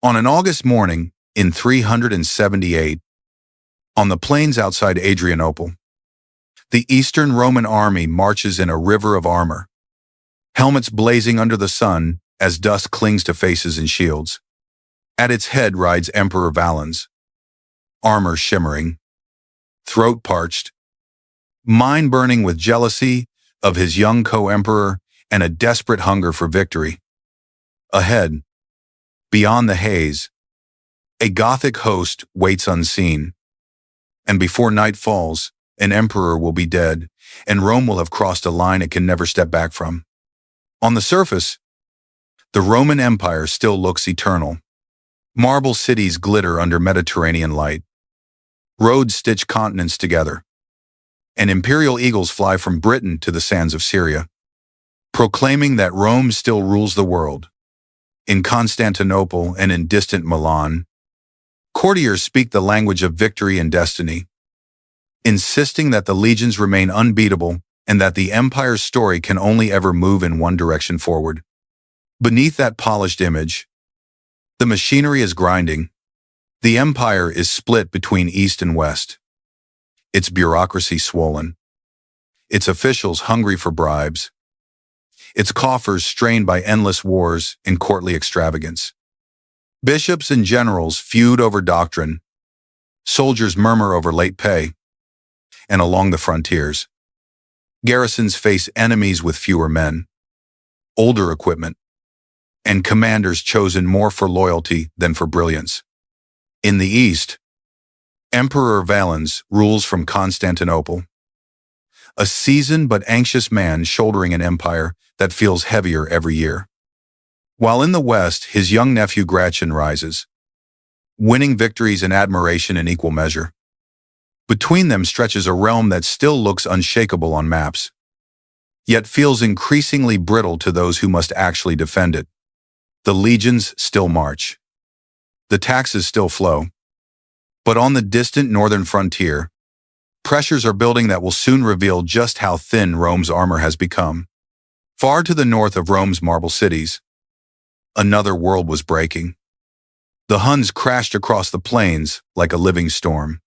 On an August morning in 378, on the plains outside Adrianople, the Eastern Roman army marches in a river of armor, helmets blazing under the sun as dust clings to faces and shields. At its head rides Emperor Valens, armor shimmering, throat parched, mind burning with jealousy of his young co-emperor and a desperate hunger for victory. Ahead, beyond the haze, a Gothic host waits unseen, and before night falls, an emperor will be dead, and Rome will have crossed a line it can never step back from. On the surface, the Roman Empire still looks eternal. Marble cities glitter under Mediterranean light. Roads stitch continents together, and imperial eagles fly from Britain to the sands of Syria, proclaiming that Rome still rules the world. In Constantinople and in distant Milan, courtiers speak the language of victory and destiny, insisting that the legions remain unbeatable and that the empire's story can only ever move in one direction forward. Beneath that polished image, the machinery is grinding. The empire is split between east and west, its bureaucracy swollen, its officials hungry for bribes, its coffers strained by endless wars and courtly extravagance. Bishops and generals feud over doctrine, soldiers murmur over late pay, and along the frontiers, garrisons face enemies with fewer men, older equipment, and commanders chosen more for loyalty than for brilliance. In the east, Emperor Valens rules from Constantinople, a seasoned but anxious man shouldering an empire that feels heavier every year. While in the west, his young nephew Gratian rises, winning victories and admiration in equal measure. Between them stretches a realm that still looks unshakable on maps, yet feels increasingly brittle to those who must actually defend it. The legions still march. The taxes still flow. But on the distant northern frontier, pressures are building that will soon reveal just how thin Rome's armor has become. Far to the north of Rome's marble cities, another world was breaking. The Huns crashed across the plains like a living storm,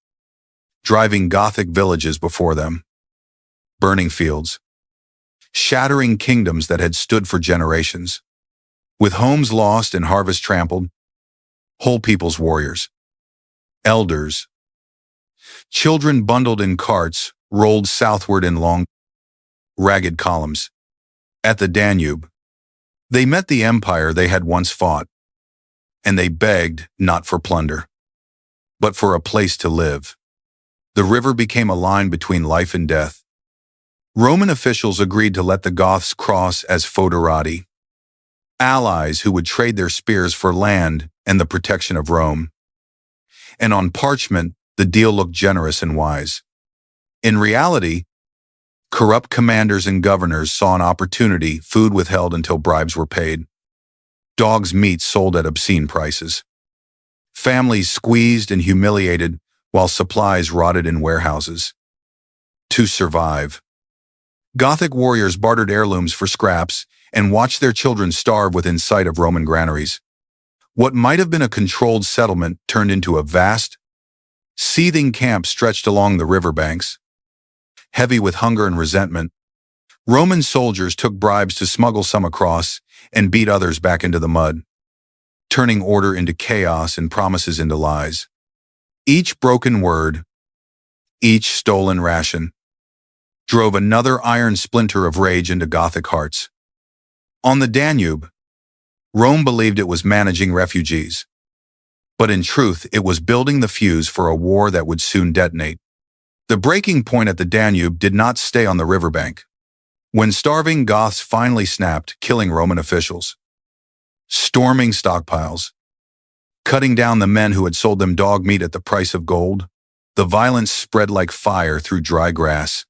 driving Gothic villages before them, burning fields, shattering kingdoms that had stood for generations. With homes lost and harvest trampled, whole people's warriors, elders, children bundled in carts rolled southward in long, ragged columns. At the Danube, they met the empire they had once fought, and they begged not for plunder, but for a place to live. The river became a line between life and death. Roman officials agreed to let the Goths cross as foederati, allies who would trade their spears for land and the protection of Rome. And on parchment, the deal looked generous and wise. In reality, corrupt commanders and governors saw an opportunity, food withheld until bribes were paid, dogs' meat sold at obscene prices, families squeezed and humiliated while supplies rotted in warehouses. To survive, Gothic warriors bartered heirlooms for scraps and watched their children starve within sight of Roman granaries. What might have been a controlled settlement turned into a vast, seething camp stretched along the riverbanks. Heavy with hunger and resentment, Roman soldiers took bribes to smuggle some across and beat others back into the mud, turning order into chaos and promises into lies. Each broken word, each stolen ration, drove another iron splinter of rage into Gothic hearts. On the Danube, Rome believed it was managing refugees, but in truth it was building the fuse for a war that would soon detonate. The breaking point at the Danube did not stay on the riverbank. When starving Goths finally snapped, killing Roman officials, storming stockpiles, cutting down the men who had sold them dog meat at the price of gold, the violence spread like fire through dry grass.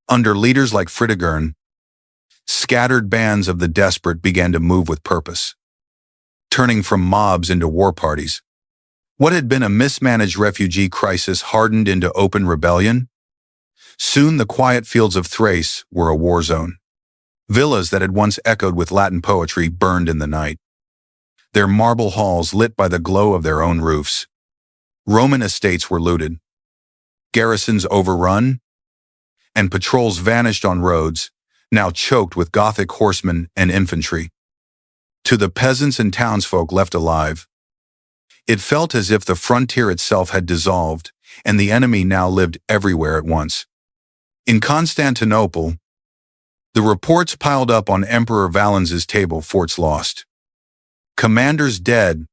Under leaders like Fritigern, scattered bands of the desperate began to move with purpose, turning from mobs into war parties. What had been a mismanaged refugee crisis hardened into open rebellion. Soon the quiet fields of Thrace were a war zone. Villas that had once echoed with Latin poetry burned in the night. their marble halls lit by the glow of their own roofs. Roman estates were looted, garrisons overrun, and patrols vanished on roads, now choked with Gothic horsemen and infantry. To the peasants and townsfolk left alive, it felt as if the frontier itself had dissolved, and the enemy now lived everywhere at once. In Constantinople, the reports piled up on Emperor Valens's table: forts lost, commanders dead,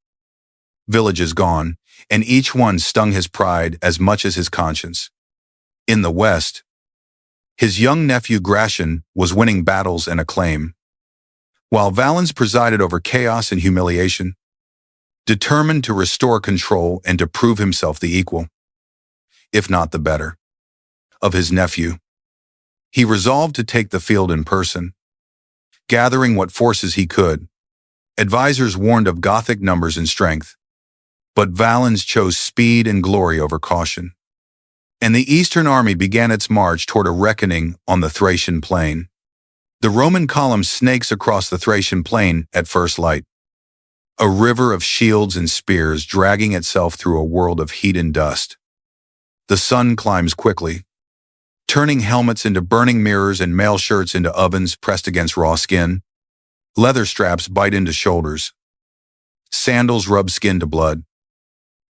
villages gone, and each one stung his pride as much as his conscience. In the west, his young nephew Gratian was winning battles and acclaim, while Valens presided over chaos and humiliation, determined to restore control and to prove himself the equal, if not the better, of his nephew. He resolved to take the field in person, gathering what forces he could. Advisors warned of Gothic numbers and strength, but Valens chose speed and glory over caution. And the Eastern army began its march toward a reckoning on the Thracian plain. The Roman column snakes across the Thracian plain at first light, a river of shields and spears dragging itself through a world of heat and dust. The sun climbs quickly, turning helmets into burning mirrors and mail shirts into ovens pressed against raw skin. Leather straps bite into shoulders, sandals rub skin to blood,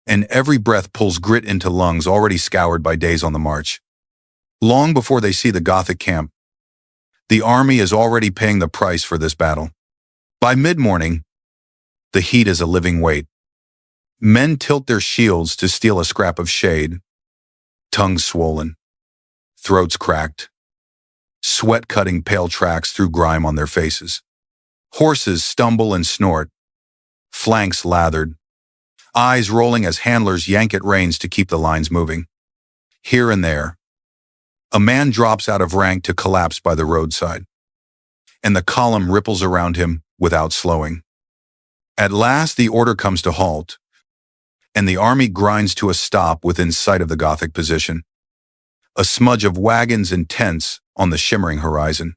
and every breath pulls grit into lungs already scoured by days on the march. Long before they see the Gothic camp, the army is already paying the price for this battle. By mid-morning, the heat is a living weight. Men tilt their shields to steal a scrap of shade, tongues swollen, throats cracked, sweat cutting pale tracks through grime on their faces. Horses stumble and snort, flanks lathered, eyes rolling as handlers yank at reins to keep the lines moving. Here and there, a man drops out of rank to collapse by the roadside, and the column ripples around him without slowing. At last the order comes to halt, and the army grinds to a stop within sight of the Gothic position. A smudge of wagons and tents on the shimmering horizon.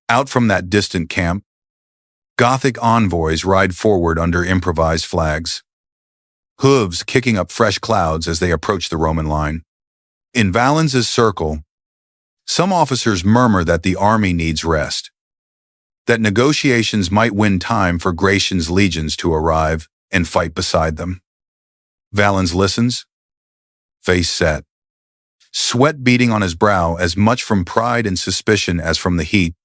Out from that distant camp, Gothic envoys ride forward under improvised flags, hooves kicking up fresh clouds as they approach the Roman line. In Valens's circle, some officers murmur that the army needs rest, that negotiations might win time for Gratian's legions to arrive and fight beside them. Valens listens, face set, sweat beading on his brow as much from pride and suspicion as from the heat.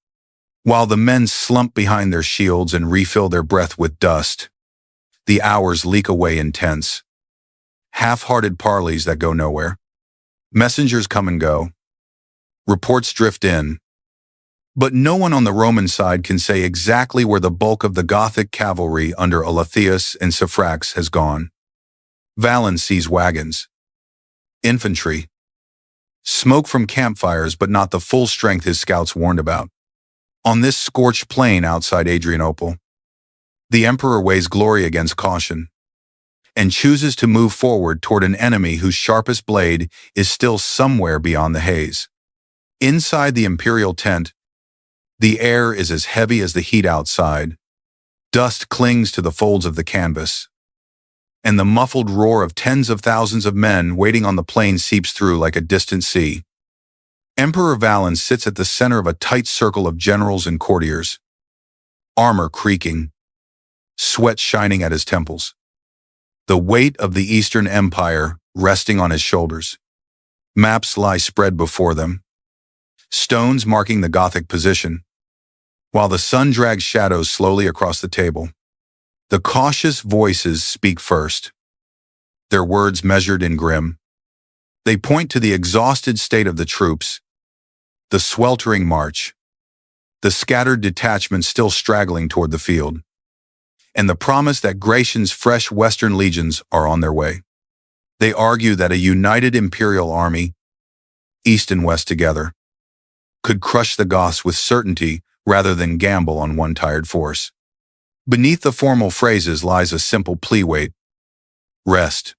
While the men slump behind their shields and refill their breath with dust, the hours leak away in tense, half-hearted parleys that go nowhere. Messengers come and go. Reports drift in. But no one on the Roman side can say exactly where the bulk of the Gothic cavalry under Alatheus and Thrace has gone. Valens sees wagons, infantry, smoke from campfires, but not the full strength his scouts warned about. On this scorched plain outside Adrianople, the emperor weighs glory against caution and chooses to move forward toward an enemy whose sharpest blade is still somewhere beyond the haze. Inside the imperial tent, the air is as heavy as the heat outside. Dust clings to the folds of the canvas, and the muffled roar of tens of thousands of men waiting on the plain seeps through like a distant sea. Emperor Valens sits at the center of a tight circle of generals and courtiers, armor creaking, sweat shining at his temples, the weight of the Eastern Empire resting on his shoulders. Maps lie spread before them, stones marking the Gothic position, while the sun drags shadows slowly across the table. The cautious voices speak first, their words measured and grim. They point to the exhausted state of the troops, the sweltering march, the scattered detachments still straggling toward the field, and the promise that Gratian's fresh western legions are on their way. They argue that a united imperial army, east and west together, could crush the Goths with certainty rather than gamble on one tired force. Beneath the formal phrases lies a simple plea: wait, rest,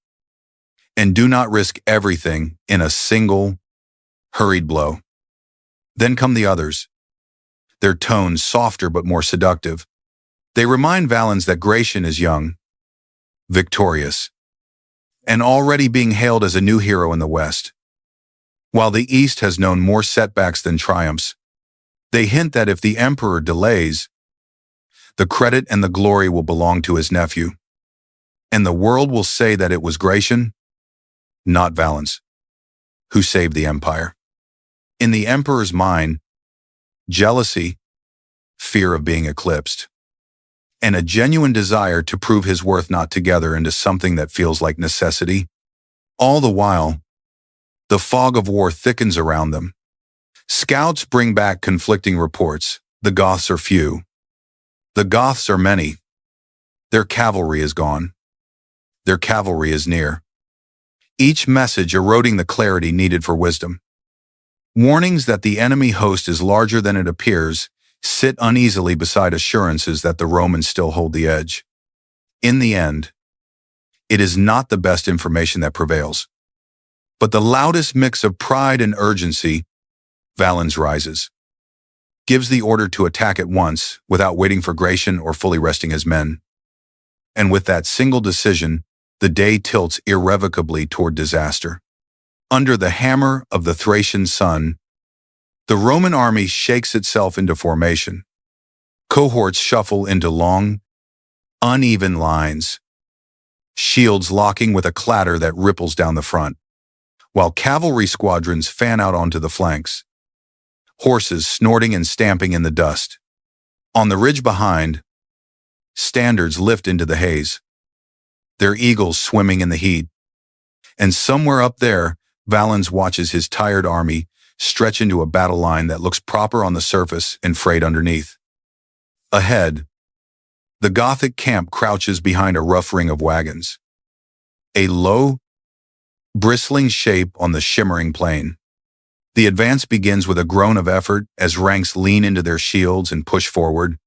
and do not risk everything in a single, hurried blow. Then come the others, their tones softer but more seductive. They remind Valens that Gratian is young, victorious, and already being hailed as a new hero in the West. While the East has known more setbacks than triumphs, they hint that if the emperor delays, the credit and the glory will belong to his nephew, and the world will say that it was Gratian, not Valens, who saved the empire. In the emperor's mind, jealousy, fear of being eclipsed, and a genuine desire to prove his worth knot together into something that feels like necessity. All the while, the fog of war thickens around them. Scouts bring back conflicting reports. The Goths are few. The Goths are many. Their cavalry is gone. Their cavalry is near. Each message eroding the clarity needed for wisdom. Warnings that the enemy host is larger than it appears sit uneasily beside assurances that the Romans still hold the edge. In the end, it is not the best information that prevails, but the loudest mix of pride and urgency. Valens rises, gives the order to attack at once without waiting for Gratian or fully resting his men. And with that single decision, the day tilts irrevocably toward disaster. Under the hammer of the Thracian sun, the Roman army shakes itself into formation. Cohorts shuffle into long, uneven lines, shields locking with a clatter that ripples down the front, while cavalry squadrons fan out onto the flanks, horses snorting and stamping in the dust. On the ridge behind, standards lift into the haze, their eagles swimming in the heat. And somewhere up there, Valens watches his tired army stretch into a battle line that looks proper on the surface and frayed underneath. Ahead, the Gothic camp crouches behind a rough ring of wagons, a low, bristling shape on the shimmering plain. The advance begins with a groan of effort as ranks lean into their shields and push forward,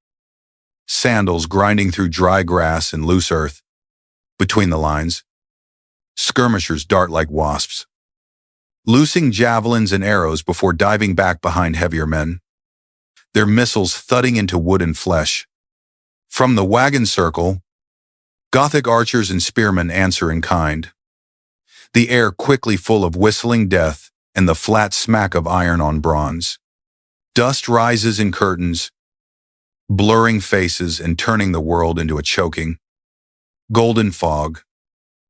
sandals grinding through dry grass and loose earth. Between the lines, skirmishers dart like wasps, loosing javelins and arrows before diving back behind heavier men, their missiles thudding into wood and flesh. From the wagon circle, Gothic archers and spearmen answer in kind, the air quickly full of whistling death and the flat smack of iron on bronze. Dust rises in curtains, blurring faces and turning the world into a choking, golden fog.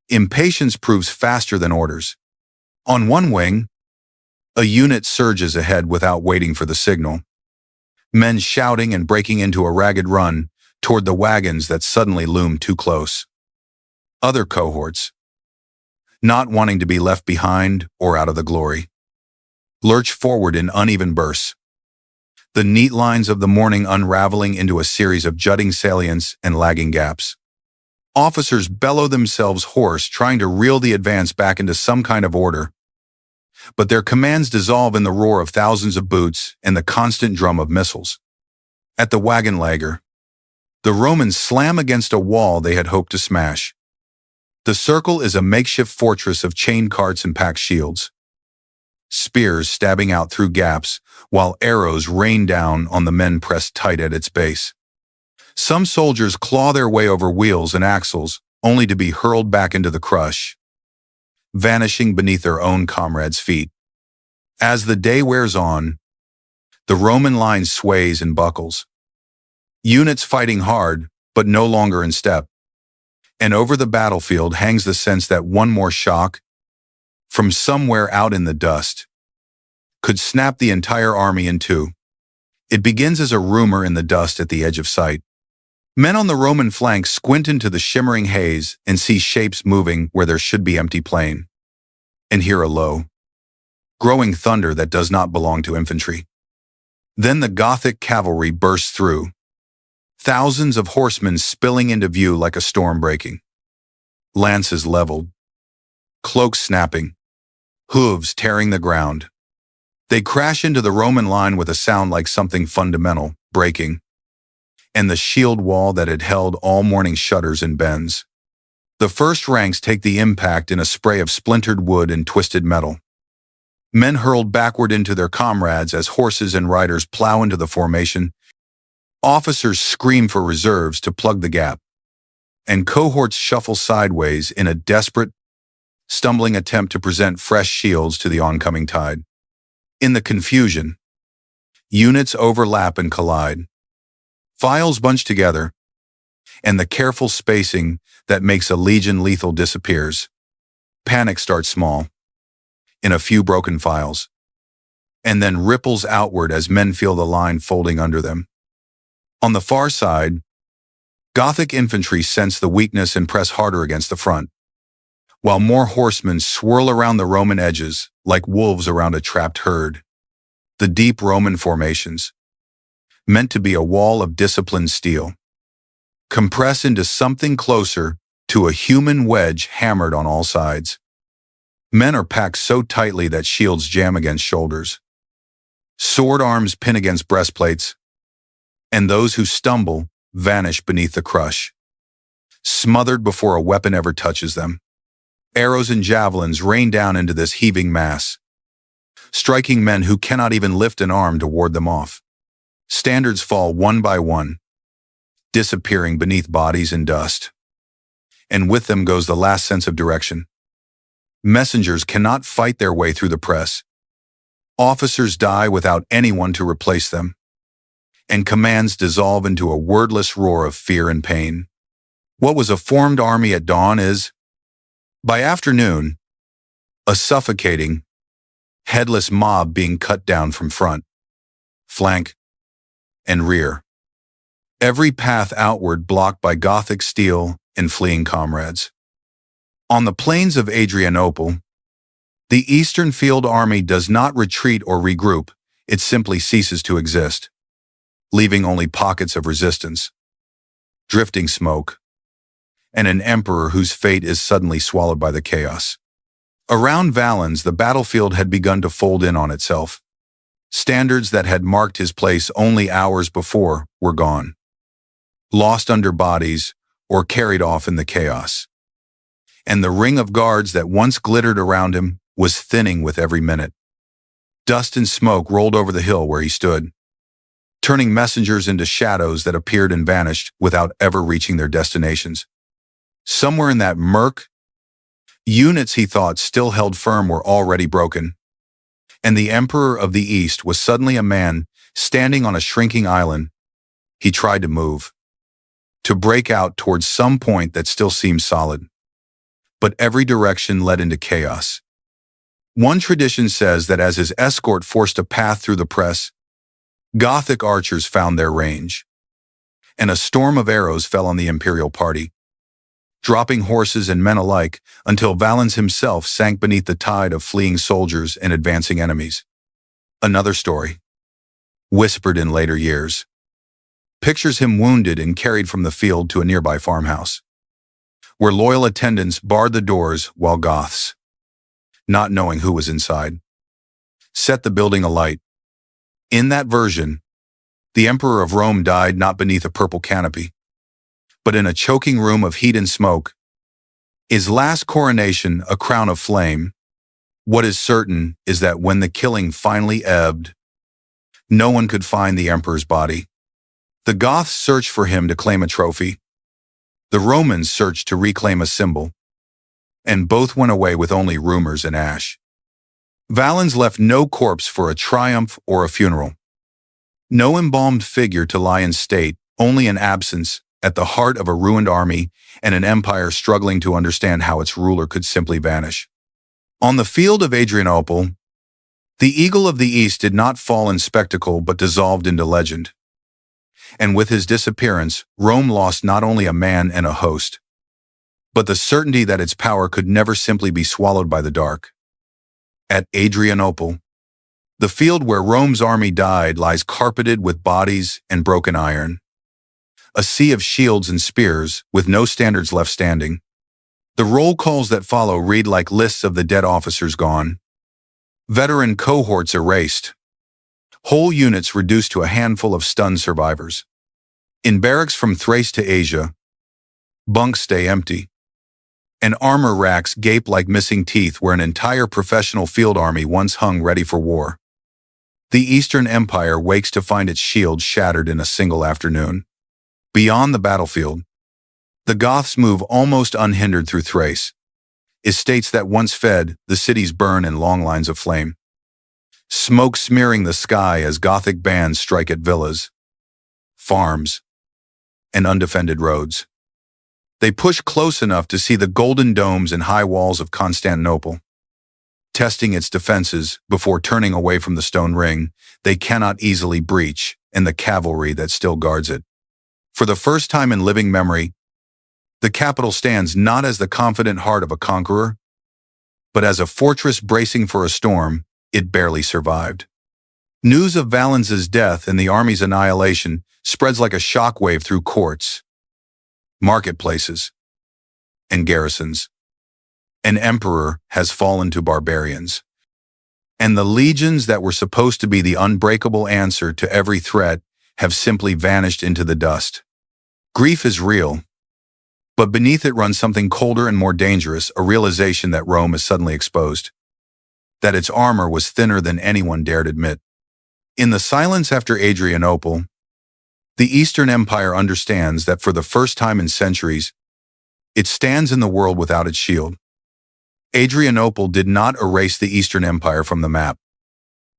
Impatience proves faster than orders. On one wing, a unit surges ahead without waiting for the signal, men shouting and breaking into a ragged run toward the wagons that suddenly loom too close. Other cohorts, not wanting to be left behind or out of the glory, lurch forward in uneven bursts, the neat lines of the morning unraveling into a series of jutting salients and lagging gaps. Officers bellow themselves hoarse, trying to reel the advance back into some kind of order, but their commands dissolve in the roar of thousands of boots and the constant drum of missiles. At the wagon lagger, the Romans slam against a wall they had hoped to smash. The circle is a makeshift fortress of chained carts and packed shields, spears stabbing out through gaps while arrows rain down on the men pressed tight at its base. Some soldiers claw their way over wheels and axles, only to be hurled back into the crush, vanishing beneath their own comrades' feet. As the day wears on, the Roman line sways and buckles, units fighting hard, but no longer in step. And over the battlefield hangs the sense that one more shock, from somewhere out in the dust, could snap the entire army in two. It begins as a rumor in the dust at the edge of sight. Men on the Roman flank squint into the shimmering haze and see shapes moving where there should be empty plain, and hear a low, growing thunder that does not belong to infantry. Then the Gothic cavalry bursts through, thousands of horsemen spilling into view like a storm breaking, lances leveled, cloaks snapping, hooves tearing the ground. They crash into the Roman line with a sound like something fundamental breaking, and the shield wall that had held all morning shudders and bends. The first ranks take the impact in a spray of splintered wood and twisted metal. Men hurled backward into their comrades as horses and riders plow into the formation, Officers scream for reserves to plug the gap, and cohorts shuffle sideways in a desperate, stumbling attempt to present fresh shields to the oncoming tide. In the confusion, units overlap and collide. Files bunch together, and the careful spacing that makes a legion lethal disappears. Panic starts small, in a few broken files, and then ripples outward as men feel the line folding under them. On the far side, Gothic infantry sense the weakness and press harder against the front, while more horsemen swirl around the Roman edges like wolves around a trapped herd. The deep Roman formations, meant to be a wall of disciplined steel, compress into something closer to a human wedge hammered on all sides. Men are packed so tightly that shields jam against shoulders. Sword arms pin against breastplates, and those who stumble vanish beneath the crush, smothered before a weapon ever touches them. Arrows and javelins rain down into this heaving mass, striking men who cannot even lift an arm to ward them off. Standards fall one by one, disappearing beneath bodies and dust. And with them goes the last sense of direction. Messengers cannot fight their way through the press. Officers die without anyone to replace them, and commands dissolve into a wordless roar of fear and pain. What was a formed army at dawn is, by afternoon, a suffocating, headless mob being cut down from front, flank, and rear. Every path outward blocked by Gothic steel and fleeing comrades. On the plains of Adrianople, the Eastern Field Army does not retreat or regroup, it simply ceases to exist, leaving only pockets of resistance, drifting smoke, and an emperor whose fate is suddenly swallowed by the chaos. Around Valens, the battlefield had begun to fold in on itself. Standards that had marked his place only hours before were gone, lost under bodies or carried off in the chaos. And the ring of guards that once glittered around him was thinning with every minute. Dust and smoke rolled over the hill where he stood, turning messengers into shadows that appeared and vanished without ever reaching their destinations. Somewhere in that murk, units he thought still held firm were already broken, and the Emperor of the East was suddenly a man standing on a shrinking island. He tried to move, to break out towards some point that still seemed solid, but every direction led into chaos. One tradition says that as his escort forced a path through the press, Gothic archers found their range, and a storm of arrows fell on the imperial party, dropping horses and men alike until Valens himself sank beneath the tide of fleeing soldiers and advancing enemies. Another story, whispered in later years, pictures him wounded and carried from the field to a nearby farmhouse, where loyal attendants barred the doors while Goths, not knowing who was inside, set the building alight. In that version, the Emperor of Rome died not beneath a purple canopy, but in a choking room of heat and smoke. His last coronation a crown of flame. What is certain is that when the killing finally ebbed, no one could find the emperor's body. The Goths searched for him to claim a trophy. The Romans searched to reclaim a symbol, and both went away with only rumors and ash. Valens left no corpse for a triumph or a funeral. No embalmed figure to lie in state, only an absence at the heart of a ruined army and an empire struggling to understand how its ruler could simply vanish. On the field of Adrianople, the Eagle of the East did not fall in spectacle but dissolved into legend. And with his disappearance, Rome lost not only a man and a host, but the certainty that its power could never simply be swallowed by the dark. At Adrianople, the field where Rome's army died lies carpeted with bodies and broken iron, a sea of shields and spears with no standards left standing. The roll calls that follow read like lists of the dead officers gone, veteran cohorts erased, whole units reduced to a handful of stunned survivors. In barracks from Thrace to Asia, bunks stay empty, and armor racks gape like missing teeth where an entire professional field army once hung ready for war. The Eastern Empire wakes to find its shield shattered in a single afternoon. Beyond the battlefield, the Goths move almost unhindered through Thrace. Estates that once fed the cities burn in long lines of flame. Smoke smearing the sky as Gothic bands strike at villas, farms, and undefended roads. They push close enough to see the golden domes and high walls of Constantinople. Testing its defenses before turning away from the stone ring they cannot easily breach and the cavalry that still guards it. For the first time in living memory, the capital stands not as the confident heart of a conqueror, but as a fortress bracing for a storm it barely survived. News of Valens's death and the army's annihilation spreads like a shockwave through courts, marketplaces, and garrisons. An emperor has fallen to barbarians, and the legions that were supposed to be the unbreakable answer to every threat have simply vanished into the dust. Grief is real, but beneath it runs something colder and more dangerous, a realization that Rome is suddenly exposed, that its armor was thinner than anyone dared admit. In the silence after Adrianople, the Eastern Empire understands that for the first time in centuries, it stands in the world without its shield. Adrianople did not erase the Eastern Empire from the map,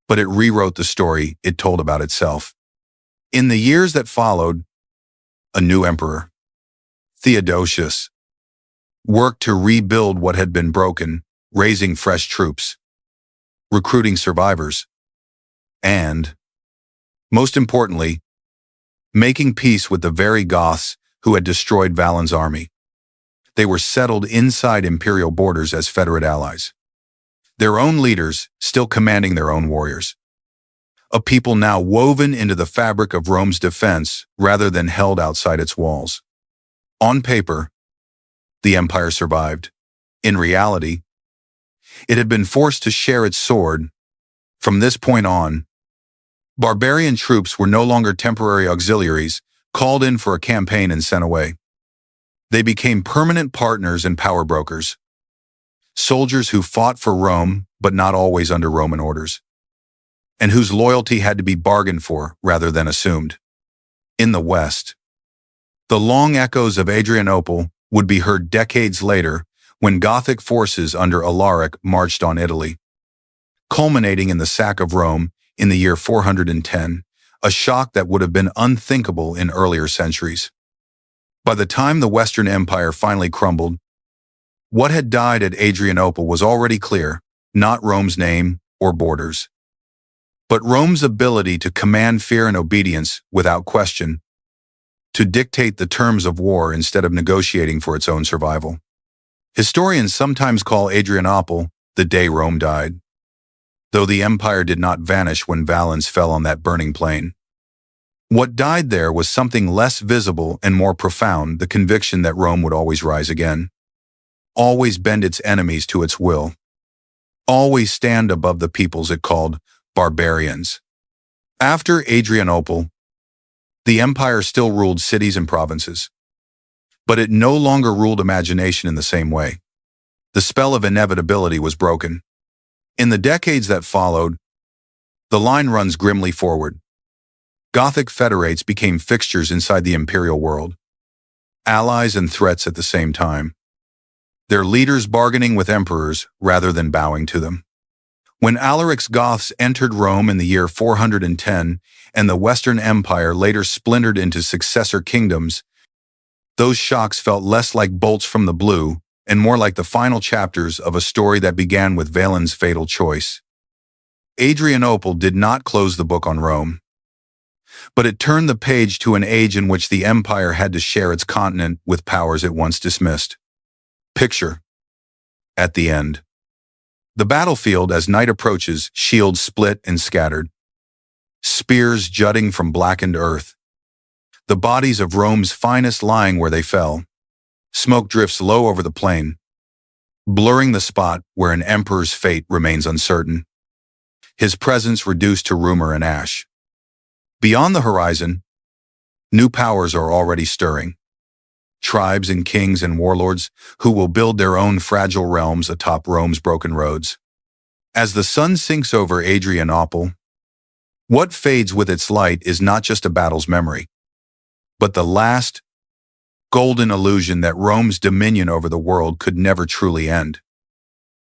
but it rewrote the story it told about itself. In the years that followed, a new emperor, Theodosius, worked to rebuild what had been broken, raising fresh troops, recruiting survivors, and, most importantly, making peace with the very Goths who had destroyed Valens' army. They were settled inside imperial borders as Federate allies. Their own leaders still commanding their own warriors. A people now woven into the fabric of Rome's defense rather than held outside its walls. On paper, the empire survived. In reality, it had been forced to share its sword. From this point on, barbarian troops were no longer temporary auxiliaries called in for a campaign and sent away. They became permanent partners and power brokers. Soldiers who fought for Rome, but not always under Roman orders, and whose loyalty had to be bargained for rather than assumed. In the West, the long echoes of Adrianople would be heard decades later when Gothic forces under Alaric marched on Italy, culminating in the sack of Rome in the year 410, a shock that would have been unthinkable in earlier centuries. By the time the Western Empire finally crumbled, what had died at Adrianople was already clear, not Rome's name or borders, but Rome's ability to command fear and obedience without question, to dictate the terms of war instead of negotiating for its own survival. Historians sometimes call Adrianople the day Rome died, though the empire did not vanish when Valens fell on that burning plain. What died there was something less visible and more profound, the conviction that Rome would always rise again, always bend its enemies to its will, always stand above the peoples it called barbarians. After Adrianople, the empire still ruled cities and provinces, but it no longer ruled imagination in the same way. The spell of inevitability was broken. In the decades that followed, the line runs grimly forward. Gothic federates became fixtures inside the imperial world, allies and threats at the same time, their leaders bargaining with emperors rather than bowing to them. When Alaric's Goths entered Rome in the year 410 and the Western Empire later splintered into successor kingdoms, those shocks felt less like bolts from the blue and more like the final chapters of a story that began with Valens' fatal choice. Adrianople did not close the book on Rome, but it turned the page to an age in which the empire had to share its continent with powers it once dismissed. Picture, at the end, the battlefield as night approaches, shields split and scattered, spears jutting from blackened earth, the bodies of Rome's finest lying where they fell. Smoke drifts low over the plain, blurring the spot where an emperor's fate remains uncertain, his presence reduced to rumor and ash. Beyond the horizon, new powers are already stirring. Tribes and kings and warlords who will build their own fragile realms atop Rome's broken roads. As the sun sinks over Adrianople, What fades with its light is not just a battle's memory, but the last golden illusion that Rome's dominion over the world could never truly end.